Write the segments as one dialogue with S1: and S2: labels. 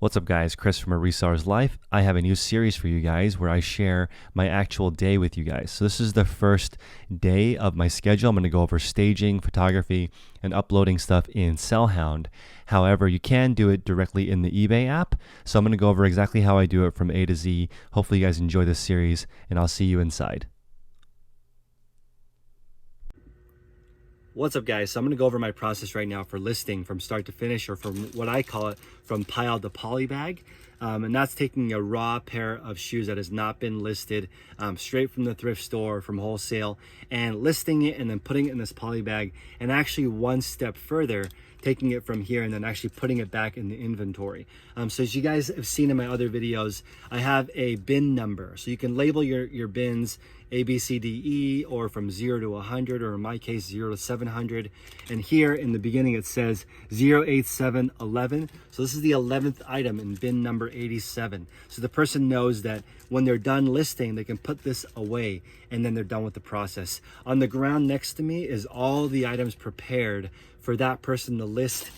S1: What's up guys, Chris from A Reseller's Life. I have a new series for you guys where I share my actual day with you guys. So this is the first day of my schedule. I'm going to go over staging, photography, and uploading stuff in Sellhound. However, you can do it directly in the eBay app. So I'm going to go over exactly how I do it from A to Z. Hopefully you guys enjoy this series and I'll see you inside. What's up guys? So I'm going to go over my process right now for listing from start to finish, or from what I call it, from pile to poly bag. And that's taking a raw pair of shoes that has not been listed straight from the thrift store, from wholesale, and listing it and then putting it in this poly bag, and actually one step further, taking it from here and then actually putting it back in the inventory. So as you guys have seen in my other videos, I have a bin number. So you can label your bins A, B, C, D, E, or from 0 to 100, or in my case, 0 to 700. And here in the beginning, it says 08711. So this is the 11th item in bin number 87. So the person knows that when they're done listing, they can put this away and then they're done with the process. On the ground next to me is all the items prepared for that person to list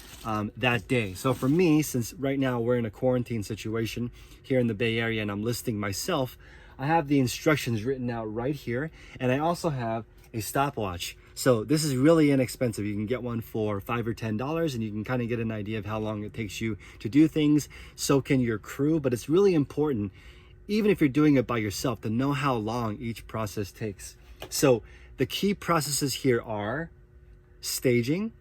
S1: that day. So for me, since right now we're in a quarantine situation here in the Bay Area and I'm listing myself, I have the instructions written out right here, and I also have a stopwatch. So this is really inexpensive. You can get one for $5 or $10, and you can kind of get an idea of how long it takes you to do things. So can your crew, but it's really important, even if you're doing it by yourself, to know how long each process takes. So the key processes here are staging,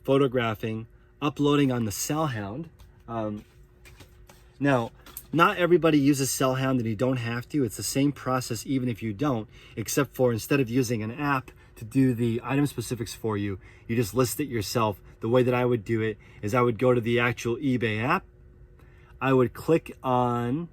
S1: photographing, uploading on the Sellhound. Now, not everybody uses Sellhound, and you don't have to. It's the same process even if you don't, except for instead of using an app to do the item specifics for you, you just list it yourself. The way that I would do it is I would go to the actual eBay app. I would click on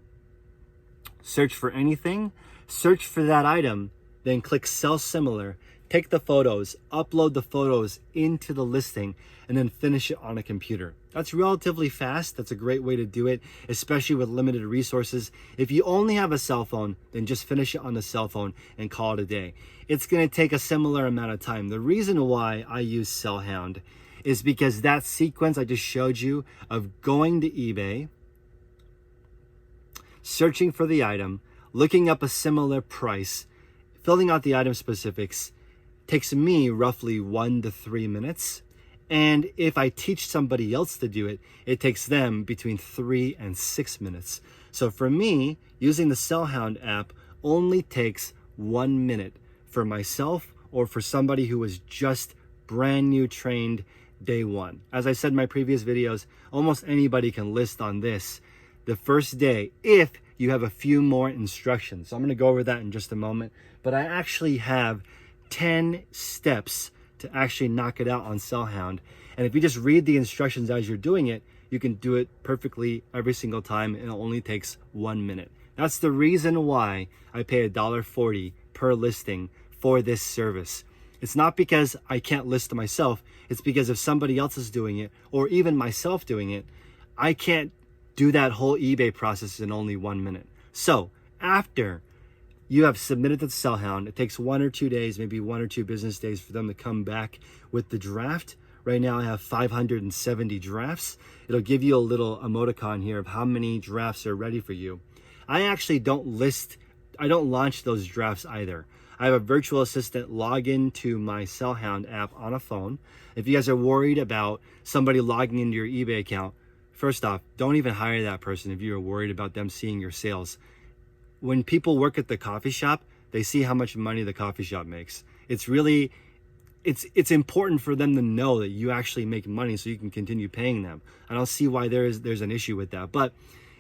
S1: search for anything, search for that item, then click sell similar, take the photos, upload the photos into the listing, and then finish it on a computer. That's relatively fast. That's a great way to do it, especially with limited resources. If you only have a cell phone, then just finish it on the cell phone and call it a day. It's going to take a similar amount of time. The reason why I use Sellhound is because that sequence I just showed you of going to eBay, searching for the item, looking up a similar price, filling out the item specifics, takes me roughly 1 to 3 minutes. And if I teach somebody else to do it, it takes them between 3 and 6 minutes. So for me, using the Sellhound app only takes 1 minute for myself, or for somebody who was just brand new trained day one. As I said in my previous videos, almost anybody can list on this the first day if you have a few more instructions. So I'm going to go over that in just a moment. But I actually have 10 steps to actually knock it out on Sellhound. And if you just read the instructions as you're doing it, you can do it perfectly every single time, and it only takes 1 minute. That's the reason why I pay $1.40 per listing for this service. It's not because I can't list myself. It's because if somebody else is doing it, or even myself doing it, I can't do that whole eBay process in only 1 minute. So after you have submitted to the Sellhound, it takes 1 or 2 days, maybe 1 or 2 business days for them to come back with the draft. Right now I have 570 drafts. It'll give you a little emoticon here of how many drafts are ready for you. I actually don't launch those drafts either. I have a virtual assistant log into my Sellhound app on a phone. If you guys are worried about somebody logging into your eBay account, first off, don't even hire that person if you're worried about them seeing your sales. When people work at the coffee shop, they see how much money the coffee shop makes. It's important for them to know that you actually make money so you can continue paying them. I don't see why there's an issue with that. But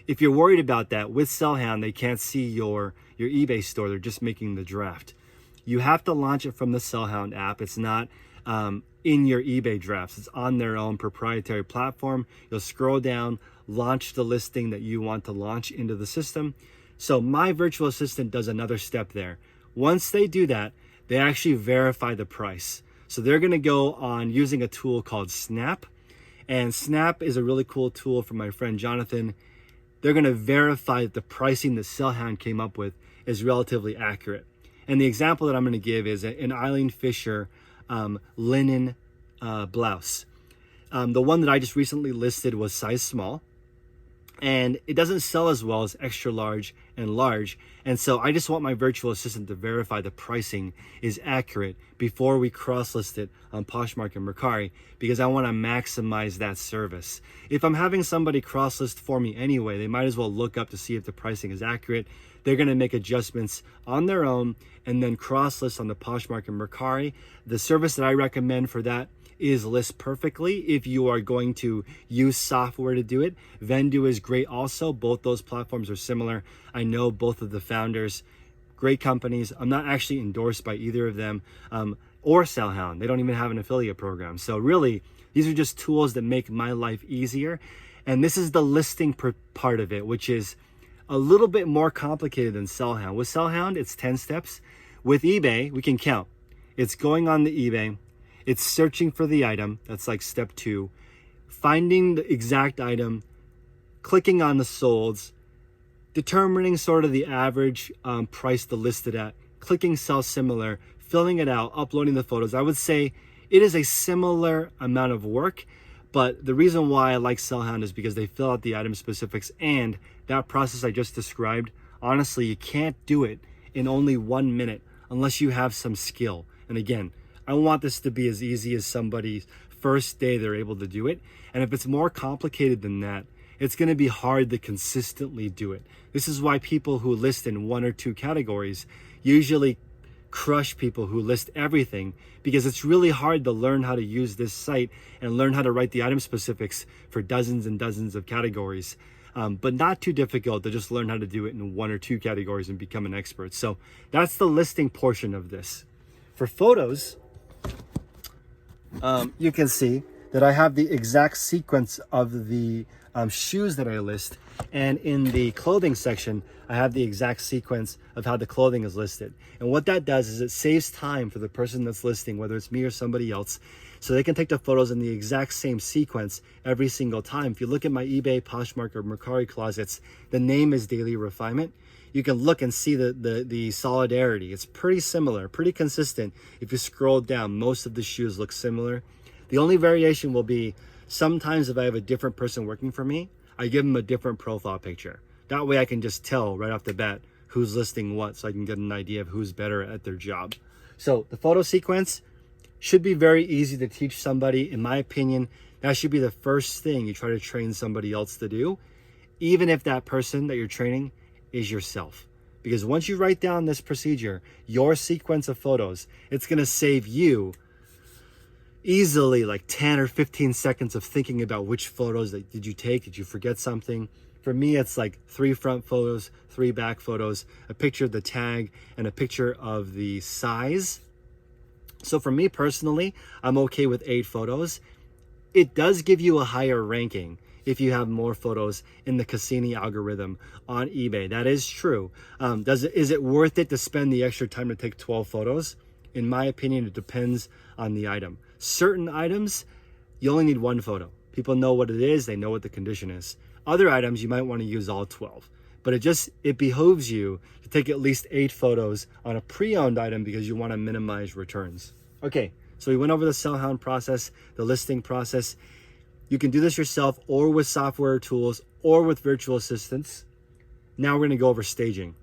S1: if you're worried about that, with Sellhound, they can't see your eBay store. They're just making the draft. You have to launch it from the Sellhound app. It's not in your eBay drafts. It's on their own proprietary platform. You'll scroll down, launch the listing that you want to launch into the system. So my virtual assistant does another step there. Once they do that, they actually verify the price. So they're going to go on using a tool called Snap. And Snap is a really cool tool from my friend Jonathan. They're going to verify that the pricing that Sellhound came up with is relatively accurate. And the example that I'm going to give is an Eileen Fisher linen blouse. The one that I just recently listed was size small. and it doesn't sell as well as extra large and large. And so I just want my virtual assistant to verify the pricing is accurate before we cross-list it on Poshmark and Mercari, because I want to maximize that service. If I'm having somebody cross-list for me anyway, they might as well look up to see if the pricing is accurate. They're going to make adjustments on their own and then cross-list on the Poshmark and Mercari. The service that I recommend for that is List Perfectly if you are going to use software to do it. Vendoo is great also. Both those platforms are similar. I know both of the founders, great companies. I'm not actually endorsed by either of them, or Sellhound. They don't even have an affiliate program. So really, these are just tools that make my life easier. And this is the listing part of it, which is a little bit more complicated than Sellhound. With Sellhound, it's 10 steps. With eBay, we can count. It's going on the eBay. It's searching for the item. That's like step 2. Finding the exact item, clicking on the solds, determining sort of the average price to list it at, clicking sell similar, filling it out, uploading the photos. I would say it is a similar amount of work, but the reason why I like Sellhound is because they fill out the item specifics, and that process I just described, honestly, you can't do it in only 1 minute unless you have some skill. And again, I want this to be as easy as somebody's first day they're able to do it. And if it's more complicated than that, it's going to be hard to consistently do it. This is why people who list in 1 or 2 categories usually crush people who list everything, because it's really hard to learn how to use this site and learn how to write the item specifics for dozens and dozens of categories. But not too difficult to just learn how to do it in 1 or 2 categories and become an expert. So that's the listing portion of this. For photos, you can see that I have the exact sequence of the shoes that I list, and in the clothing section I have the exact sequence of how the clothing is listed. And what that does is it saves time for the person that's listing, whether it's me or somebody else, so they can take the photos in the exact same sequence every single time. If you look at my eBay, Poshmark, or Mercari closets, the name is Daily Refinement. You can look and see the solidarity. It's pretty similar, pretty consistent. If you scroll down, most of the shoes look similar. The only variation will be sometimes if I have a different person working for me, I give them a different profile picture. That way I can just tell right off the bat who's listing what, so I can get an idea of who's better at their job. So the photo sequence should be very easy to teach somebody. In my opinion, that should be the first thing you try to train somebody else to do, even if that person that you're training is yourself. Because once you write down this procedure, your sequence of photos, it's going to save you easily like 10 or 15 seconds of thinking about which photos that did you take, did you forget something. For me, it's like 3 front photos, 3 back photos, a picture of the tag, and a picture of the size. So for me personally, I'm okay with 8 photos. It does give you a higher ranking if you have more photos in the Cassini algorithm on eBay. That is true. Is it worth it to spend the extra time to take 12 photos? In my opinion, it depends on the item. Certain items, you only need 1 photo. People know what it is, they know what the condition is. Other items, you might want to use all 12. But it behooves you to take at least 8 photos on a pre-owned item because you want to minimize returns. Okay, so we went over the Sellhound process, the listing process. You can do this yourself or with software tools or with virtual assistants. Now we're going to go over staging.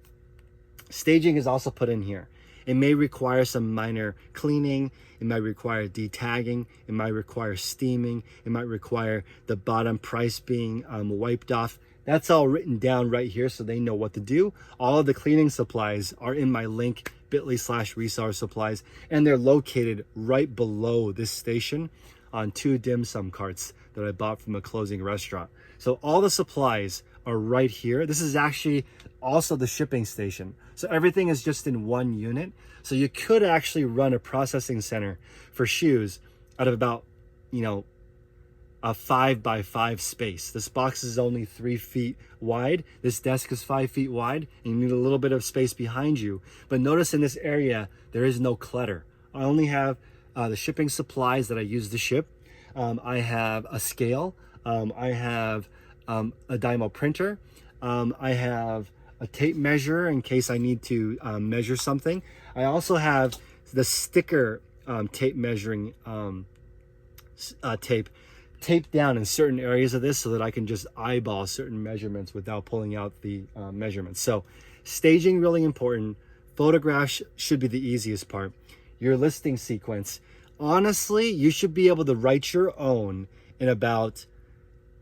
S1: Staging is also put in here. It may require some minor cleaning. It might require detagging. It might require steaming. It might require the bottom price being wiped off. That's all written down right here so they know what to do. All of the cleaning supplies are in my link, bit.ly/reseller supplies, and they're located right below this station on 2 dim sum carts that I bought from a closing restaurant. So all the supplies are right here. This is actually also the shipping station. So everything is just in 1 unit. So you could actually run a processing center for shoes out of about, a 5 by 5 space. This box is only 3 feet wide. This desk is 5 feet wide, and you need a little bit of space behind you. But notice in this area, there is no clutter. I only have the shipping supplies that I use to ship. I have a scale. I have a Dymo printer. I have a tape measure in case I need to measure something. I also have the sticker tape measuring tape taped down in certain areas of this so that I can just eyeball certain measurements without pulling out the measurements. So staging, really important. Photographs should be the easiest part. Your listing sequence, honestly, you should be able to write your own in about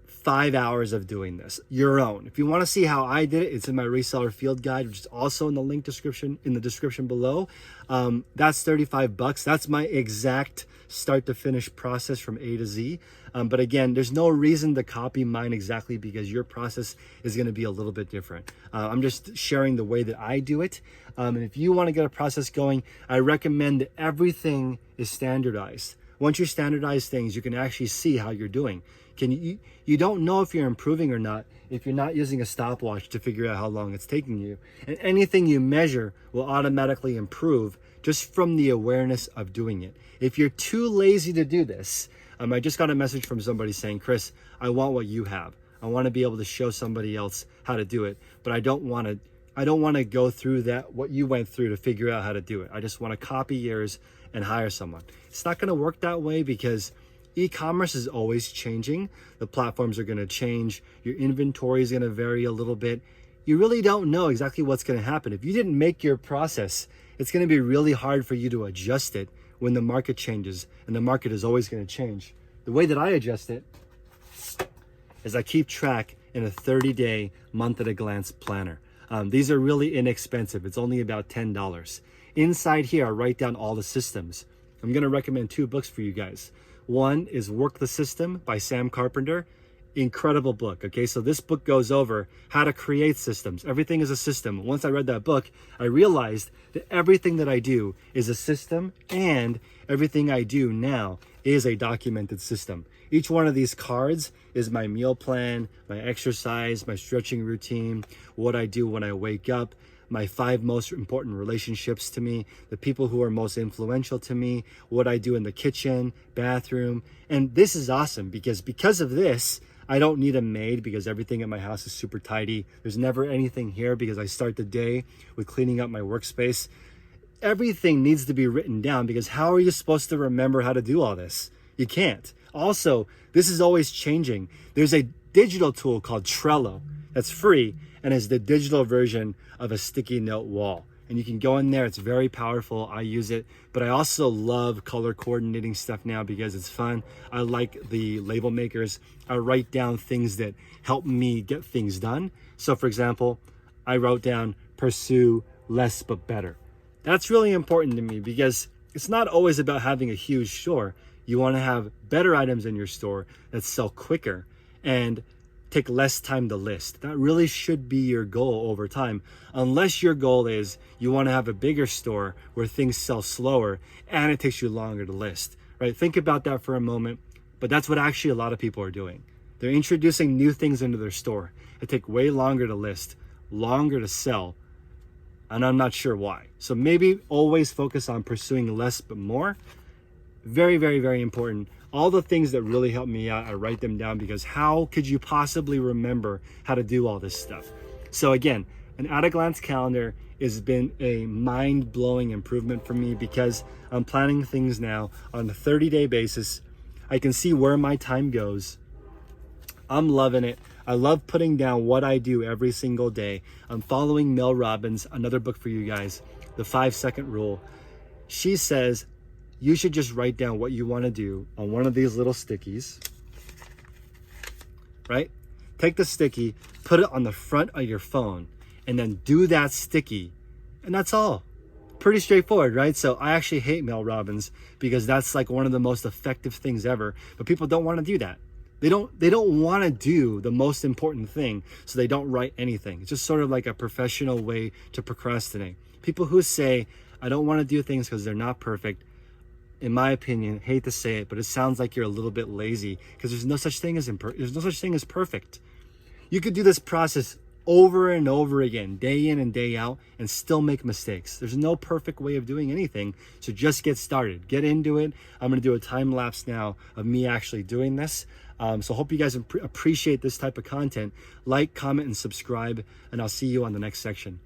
S1: 5 hours of doing this, your own. If you want to see how I did it, it's in my reseller field guide, which is also in the link description, in the description below. That's $35. That's my exact start to finish process from A to Z. But again, there's no reason to copy mine exactly because your process is going to be a little bit different. I'm just sharing the way that I do it. And if you want to get a process going, I recommend that everything is standardized. Once you standardize things, you can actually see how you're doing. You don't know if you're improving or not if you're not using a stopwatch to figure out how long it's taking you. And anything you measure will automatically improve just from the awareness of doing it. If you're too lazy to do this, I just got a message from somebody saying, Chris, I want what you have. I want to be able to show somebody else how to do it, but I don't want to go through that, what you went through to figure out how to do it. I just want to copy yours and hire someone. It's not going to work that way because e-commerce is always changing. The platforms are going to change. Your inventory is going to vary a little bit. You really don't know exactly what's going to happen. If you didn't make your process, it's going to be really hard for you to adjust it when the market changes, and the market is always going to change. The way that I adjust it is I keep track in a 30-day month at a glance planner. These are really inexpensive. It's only about $10. Inside here, I write down all the systems. I'm going to recommend 2 books for you guys. One is Work the System by Sam Carpenter. Incredible book. Okay, so this book goes over how to create systems. Everything is a system. Once I read that book, I realized that everything that I do is a system, and everything I do now is a documented system. Each one of these cards is my meal plan, my exercise, my stretching routine, what I do when I wake up, my 5 most important relationships to me, the people who are most influential to me, what I do in the kitchen, bathroom. And this is awesome because of this, I don't need a maid because everything at my house is super tidy. There's never anything here because I start the day with cleaning up my workspace. Everything needs to be written down because how are you supposed to remember how to do all this? You can't. Also, this is always changing. There's a digital tool called Trello that's free and is the digital version of a sticky note wall. And you can go in there. It's very powerful. I use it, but I also love color coordinating stuff now because it's fun. I like the label makers. I write down things that help me get things done. So for example, I wrote down pursue less but better. That's really important to me because it's not always about having a huge store. You want to have better items in your store that sell quicker and take less time to list. That really should be your goal over time, unless your goal is you want to have a bigger store where things sell slower and it takes you longer to list, right? Think about that for a moment, but that's what actually a lot of people are doing. They're introducing new things into their store. It take way longer to list, longer to sell, and I'm not sure why. So maybe always focus on pursuing less but more. Very, very, very important. All the things that really help me out, I write them down because how could you possibly remember how to do all this stuff? So again, an at-a-glance calendar has been a mind-blowing improvement for me because I'm planning things now on a 30-day basis. I can see where my time goes. I'm loving it. I love putting down what I do every single day. I'm following Mel Robbins, another book for you guys, The 5-Second Rule. She says, you should just write down what you want to do on one of these little stickies, right? Take the sticky, put it on the front of your phone, and then do that sticky. And that's all. Pretty straightforward, right? So I actually hate Mel Robbins because that's like one of the most effective things ever. But people don't want to do that. They don't want to do the most important thing, so they don't write anything. It's just sort of like a professional way to procrastinate. People who say, I don't want to do things because they're not perfect, in my opinion, hate to say it, but it sounds like you're a little bit lazy because there's no such thing as perfect. You could do this process over and over again, day in and day out, and still make mistakes. There's no perfect way of doing anything, so just get started. Get into it. I'm going to do a time lapse now of me actually doing this. So hope you guys appreciate this type of content. Like, comment, and subscribe, and I'll see you on the next section.